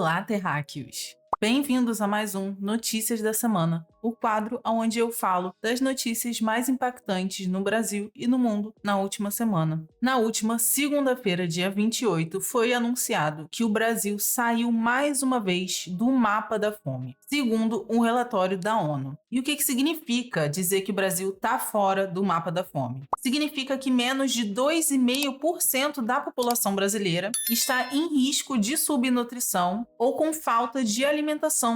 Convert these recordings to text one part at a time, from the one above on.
Olá, terráqueos! Bem-vindos a mais um Notícias da Semana, o quadro onde eu falo das notícias mais impactantes no Brasil e no mundo na última semana. Na última segunda-feira, dia 28, foi anunciado que o Brasil saiu mais uma vez do mapa da fome, segundo um relatório da ONU. E o que significa dizer que o Brasil está fora do mapa da fome? Significa que menos de 2,5% da população brasileira está em risco de subnutrição ou com falta de alimentação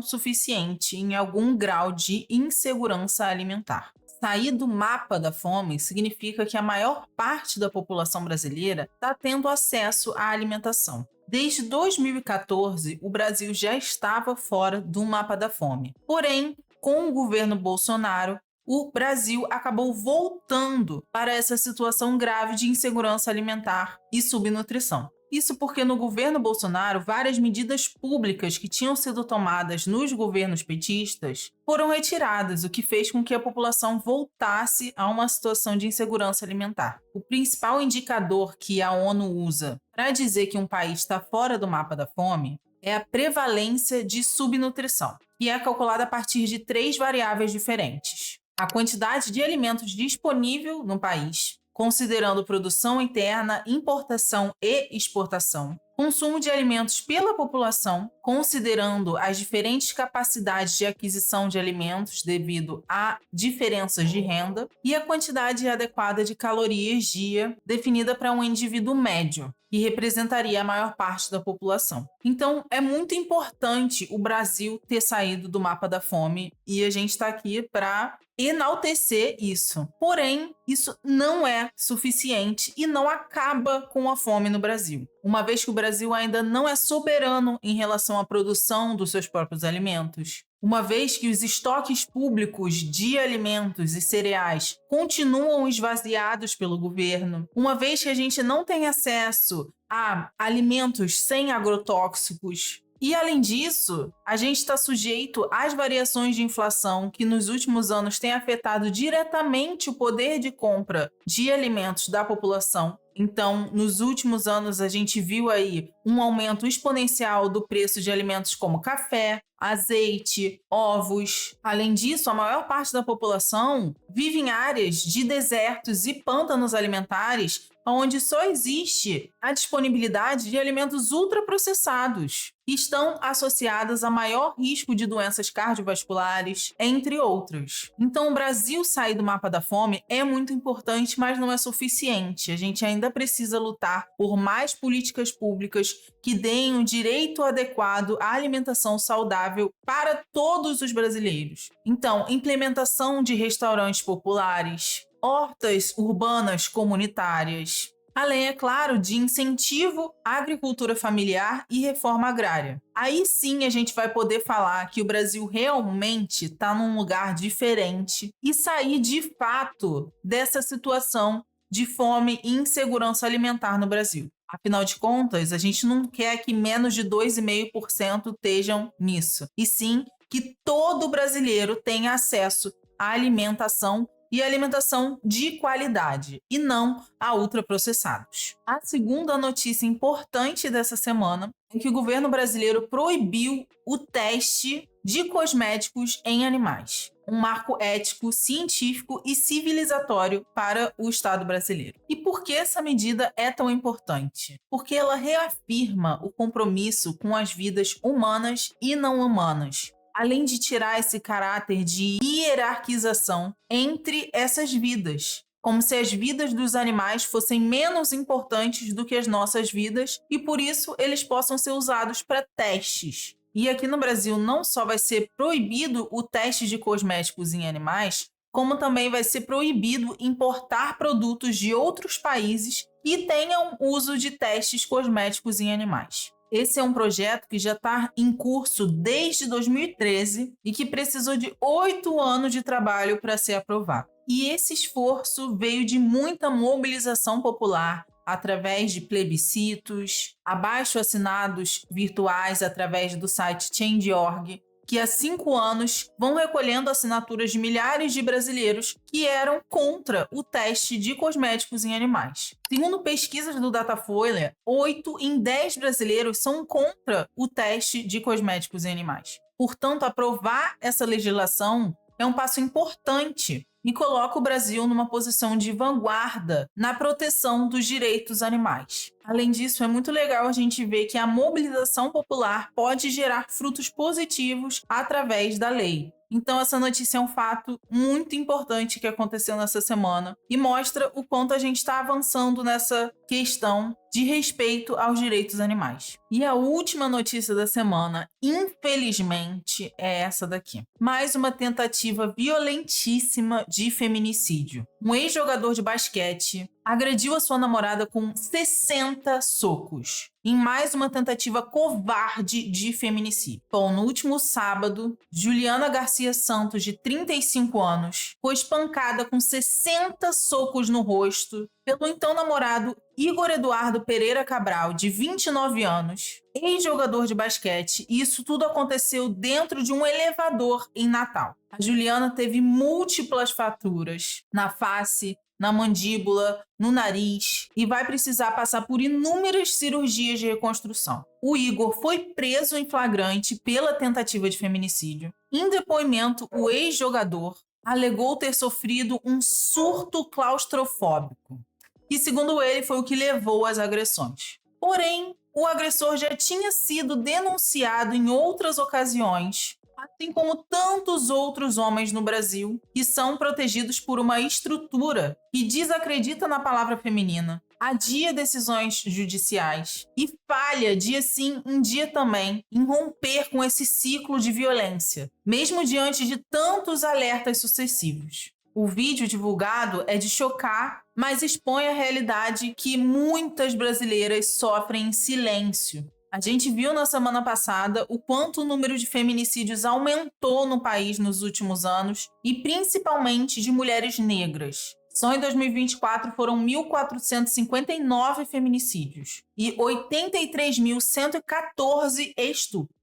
suficiente em algum grau de insegurança alimentar. Sair do mapa da fome significa que a maior parte da população brasileira está tendo acesso à alimentação. Desde 2014, o Brasil já estava fora do mapa da fome. Porém, com o governo Bolsonaro, o Brasil acabou voltando para essa situação grave de insegurança alimentar e subnutrição. Isso porque no governo Bolsonaro, várias medidas públicas que tinham sido tomadas nos governos petistas foram retiradas, o que fez com que a população voltasse a uma situação de insegurança alimentar. O principal indicador que a ONU usa para dizer que um país está fora do mapa da fome é a prevalência de subnutrição, que é calculada a partir de 3 variáveis diferentes: a quantidade de alimentos disponível no país, considerando produção interna, importação e exportação, consumo de alimentos pela população, considerando as diferentes capacidades de aquisição de alimentos devido a diferenças de renda, e a quantidade adequada de calorias dia, definida para um indivíduo médio, que representaria a maior parte da população. Então, é muito importante o Brasil ter saído do mapa da fome e a gente está aqui para enaltecer isso. Porém, isso não é suficiente e não acaba com a fome no Brasil, uma vez que o Brasil ainda não é soberano em relação à produção dos seus próprios alimentos. Uma vez que os estoques públicos de alimentos e cereais continuam esvaziados pelo governo, uma vez que a gente não tem acesso a alimentos sem agrotóxicos, e, além disso, a gente está sujeito às variações de inflação que nos últimos anos têm afetado diretamente o poder de compra de alimentos da população. Então, nos últimos anos, a gente viu aí um aumento exponencial do preço de alimentos como café, azeite, ovos. Além disso, a maior parte da população vive em áreas de desertos e pântanos alimentares, onde só existe a disponibilidade de alimentos ultraprocessados, que estão associados a maior risco de doenças cardiovasculares, entre outros. Então, o Brasil sair do mapa da fome é muito importante, mas não é suficiente. A gente ainda precisa lutar por mais políticas públicas que deem um direito adequado à alimentação saudável para todos os brasileiros. Então, implementação de restaurantes populares, hortas urbanas comunitárias, além, é claro, de incentivo à agricultura familiar e reforma agrária. Aí sim a gente vai poder falar que o Brasil realmente está num lugar diferente e sair de fato dessa situação de fome e insegurança alimentar no Brasil. Afinal de contas, a gente não quer que menos de 2,5% estejam nisso, e sim que todo brasileiro tenha acesso à alimentação e alimentação de qualidade, e não a ultraprocessados. A segunda notícia importante dessa semana é que o governo brasileiro proibiu o teste de cosméticos em animais, um marco ético, científico e civilizatório para o Estado brasileiro. E por que essa medida é tão importante? Porque ela reafirma o compromisso com as vidas humanas e não humanas, além de tirar esse caráter de hierarquização entre essas vidas, como se as vidas dos animais fossem menos importantes do que as nossas vidas e, por isso, eles possam ser usados para testes. E aqui no Brasil não só vai ser proibido o teste de cosméticos em animais, como também vai ser proibido importar produtos de outros países que tenham uso de testes cosméticos em animais. Esse é um projeto que já está em curso desde 2013 e que precisou de 8 anos de trabalho para ser aprovado. E esse esforço veio de muita mobilização popular através de plebiscitos, abaixo-assinados virtuais através do site Change.org, que há 5 anos vão recolhendo assinaturas de milhares de brasileiros que eram contra o teste de cosméticos em animais. Segundo pesquisas do Datafolha, 8 em 10 brasileiros são contra o teste de cosméticos em animais. Portanto, aprovar essa legislação é um passo importante e coloca o Brasil numa posição de vanguarda na proteção dos direitos animais. Além disso, é muito legal a gente ver que a mobilização popular pode gerar frutos positivos através da lei. Então, essa notícia é um fato muito importante que aconteceu nessa semana e mostra o quanto a gente está avançando nessa questão de respeito aos direitos animais. E a última notícia da semana, infelizmente, é essa daqui. Mais uma tentativa violentíssima de feminicídio. Um ex-jogador de basquete agrediu a sua namorada com 60 socos, em mais uma tentativa covarde de feminicídio. Bom, no último sábado, Juliana Garcia Santos, de 35 anos, foi espancada com 60 socos no rosto pelo então namorado Igor Eduardo Pereira Cabral, de 29 anos, ex-jogador de basquete, e isso tudo aconteceu dentro de um elevador em Natal. A Juliana teve múltiplas fraturas na face, na mandíbula, no nariz e vai precisar passar por inúmeras cirurgias de reconstrução. O Igor foi preso em flagrante pela tentativa de feminicídio. Em depoimento, o ex-jogador alegou ter sofrido um surto claustrofóbico, que, segundo ele, foi o que levou às agressões. Porém, o agressor já tinha sido denunciado em outras ocasiões, assim como tantos outros homens no Brasil que são protegidos por uma estrutura que desacredita na palavra feminina, adia decisões judiciais e falha dia sim, um dia também, em romper com esse ciclo de violência, mesmo diante de tantos alertas sucessivos. O vídeo divulgado é de chocar, mas expõe a realidade que muitas brasileiras sofrem em silêncio. A gente viu na semana passada o quanto o número de feminicídios aumentou no país nos últimos anos e principalmente de mulheres negras. Só em 2024 foram 1.459 feminicídios e 83.114 estupros.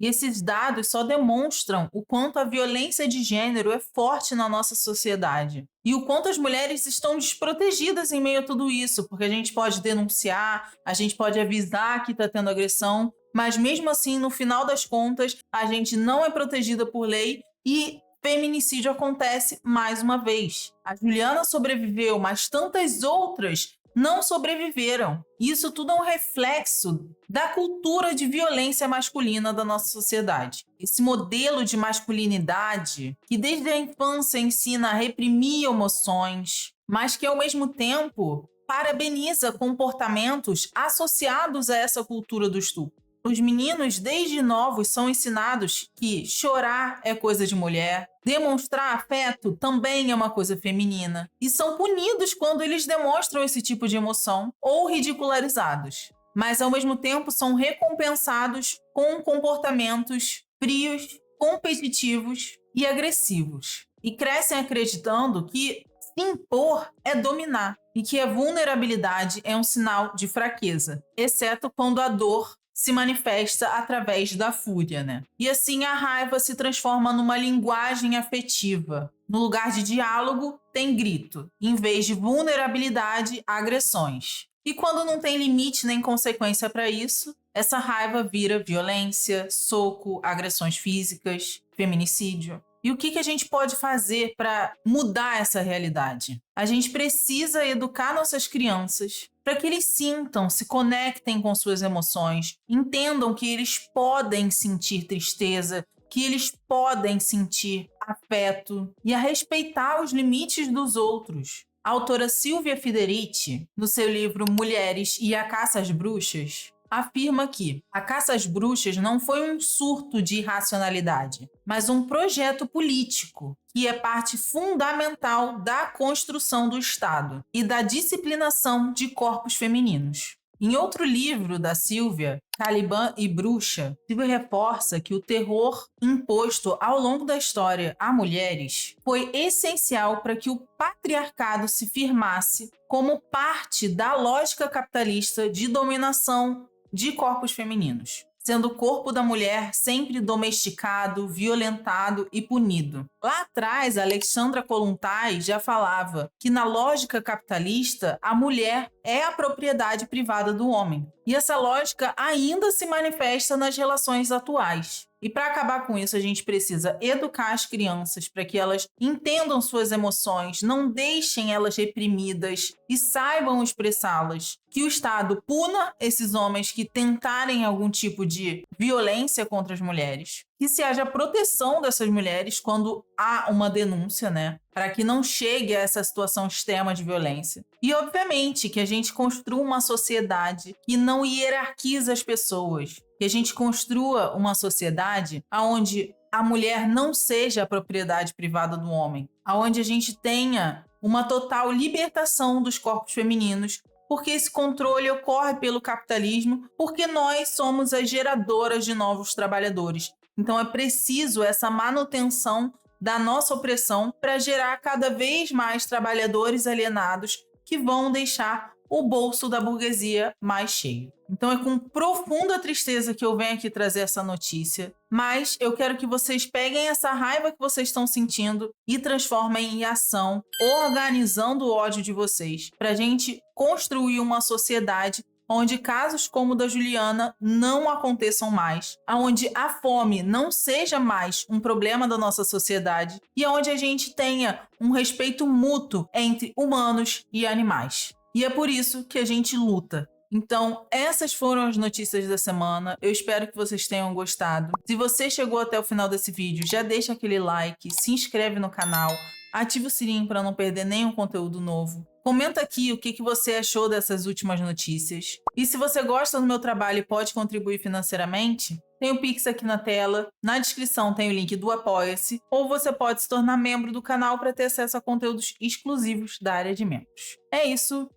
E esses dados só demonstram o quanto a violência de gênero é forte na nossa sociedade. E o quanto as mulheres estão desprotegidas em meio a tudo isso, porque a gente pode denunciar, a gente pode avisar que está tendo agressão, mas mesmo assim, no final das contas, a gente não é protegida por lei e feminicídio acontece mais uma vez. A Juliana sobreviveu, mas tantas outras não sobreviveram. Isso tudo é um reflexo da cultura de violência masculina da nossa sociedade. Esse modelo de masculinidade que desde a infância ensina a reprimir emoções, mas que ao mesmo tempo parabeniza comportamentos associados a essa cultura do estupro. Os meninos, desde novos, são ensinados que chorar é coisa de mulher, demonstrar afeto também é uma coisa feminina, e são punidos quando eles demonstram esse tipo de emoção ou ridicularizados. Mas, ao mesmo tempo, são recompensados com comportamentos frios, competitivos e agressivos. E crescem acreditando que se impor é dominar e que a vulnerabilidade é um sinal de fraqueza, exceto quando a dor se manifesta através da fúria, né? E assim a raiva se transforma numa linguagem afetiva. No lugar de diálogo, tem grito. Em vez de vulnerabilidade, agressões. E quando não tem limite nem consequência para isso, essa raiva vira violência, soco, agressões físicas, feminicídio. E o que a gente pode fazer para mudar essa realidade? A gente precisa educar nossas crianças para que eles sintam, se conectem com suas emoções, entendam que eles podem sentir tristeza, que eles podem sentir afeto e a respeitar os limites dos outros. A autora Silvia Federici, no seu livro Mulheres e a Caça às Bruxas, afirma que a caça às bruxas não foi um surto de irracionalidade, mas um projeto político que é parte fundamental da construção do Estado e da disciplinação de corpos femininos. Em outro livro da Silvia, Talibã e Bruxa, Silvia reforça que o terror imposto ao longo da história a mulheres foi essencial para que o patriarcado se firmasse como parte da lógica capitalista de dominação de corpos femininos. sendo o corpo da mulher sempre domesticado, violentado e punido. Lá atrás, Alexandra Kollontai já falava que na lógica capitalista, a mulher é a propriedade privada do homem. E essa lógica ainda se manifesta nas relações atuais. E para acabar com isso, a gente precisa educar as crianças para que elas entendam suas emoções, não deixem elas reprimidas e saibam expressá-las. Que o Estado puna esses homens que tentarem algum tipo de violência contra as mulheres. Que se haja proteção dessas mulheres quando há uma denúncia, né? Para que não chegue a essa situação extrema de violência. E, obviamente, que a gente construa uma sociedade que não hierarquiza as pessoas. Que a gente construa uma sociedade onde a mulher não seja a propriedade privada do homem. Onde a gente tenha uma total libertação dos corpos femininos, porque esse controle ocorre pelo capitalismo, porque nós somos as geradoras de novos trabalhadores. Então é preciso essa manutenção da nossa opressão para gerar cada vez mais trabalhadores alienados que vão deixar o bolso da burguesia mais cheio. Então é com profunda tristeza que eu venho aqui trazer essa notícia, mas eu quero que vocês peguem essa raiva que vocês estão sentindo e transformem em ação, organizando o ódio de vocês, para a gente construir uma sociedade onde casos como o da Juliana não aconteçam mais, onde a fome não seja mais um problema da nossa sociedade e onde a gente tenha um respeito mútuo entre humanos e animais. E é por isso que a gente luta. Então, essas foram as notícias da semana. Eu espero que vocês tenham gostado. Se você chegou até o final desse vídeo, já deixa aquele like, se inscreve no canal, ativa o sininho para não perder nenhum conteúdo novo. Comenta aqui o que você achou dessas últimas notícias. E se você gosta do meu trabalho e pode contribuir financeiramente, tem o Pix aqui na tela, na descrição tem o link do Apoia-se, ou você pode se tornar membro do canal para ter acesso a conteúdos exclusivos da área de membros. É isso,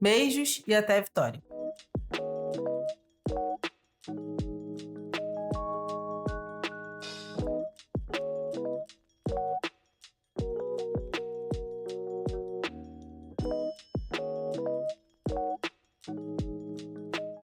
beijos e até a vitória!